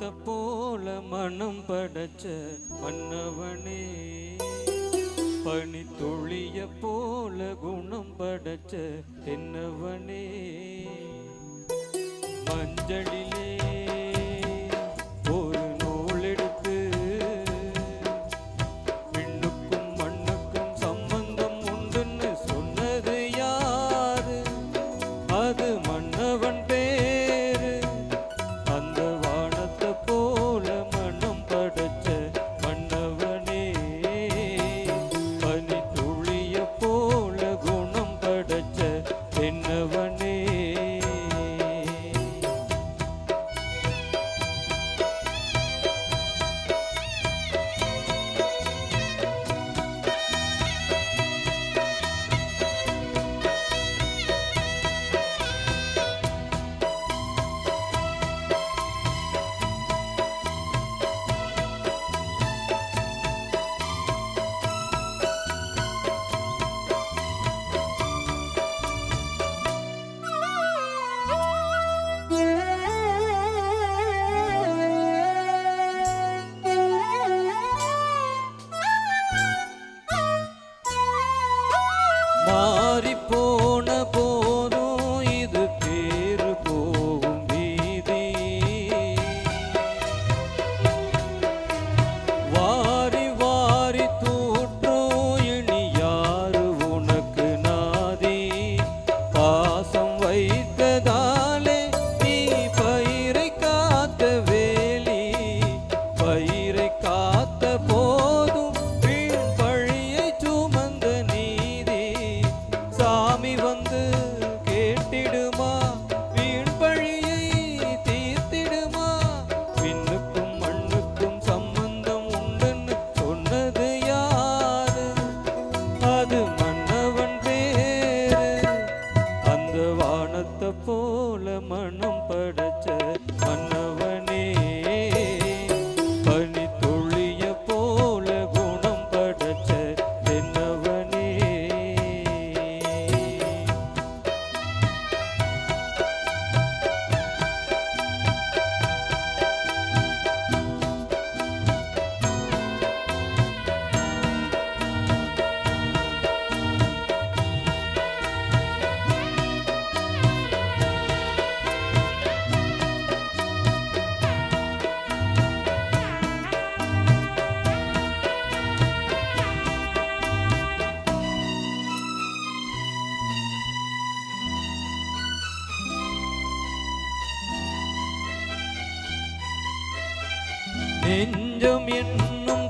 வானத்தை போல மனம் படைச்ச மன்னவனே, பனி துளிய போல குணம் படைச்ச என்னவனே, மஞ்சளிலே ஒரு நூல் எடுத்து விண்ணுக்கும் மண்ணுக்கும் சம்பந்தம் உண்டுன்னு சொன்னது யாரு? அது மன்னவன் பேரு. அந்த வானத்தை போல மனம் படைச்ச மன்னவனே, பனி துளிய போல குணம் படைச்ச என்னவனே. மாறி போன போதும் இது பேரு போகும் வீதி, வாரி வாரி தூற்றும் இனி யாரு உனக்கு நாதி? பாசம் வைத்ததாலே நீ பயிரை காத்த வேலி, பயிரை காத்த போதும் வீண் பழியை சுமந்த நீதி. சாமி வந்து கேட்டிடுமா, வீண் பழியை தீர்த்திடுமா? விண்ணுக்கும் மண்ணுக்கும் சம்பந்தம் உண்டுன்னு சொன்னது யாரு? அது மன்னவன் பேரு. அந்த வானத்தை போல மனம் படைச்ச மன்னவனே, பனி துளிய போல குணம் படைச்ச என்னவனே. நெஞ்சம் என்னும்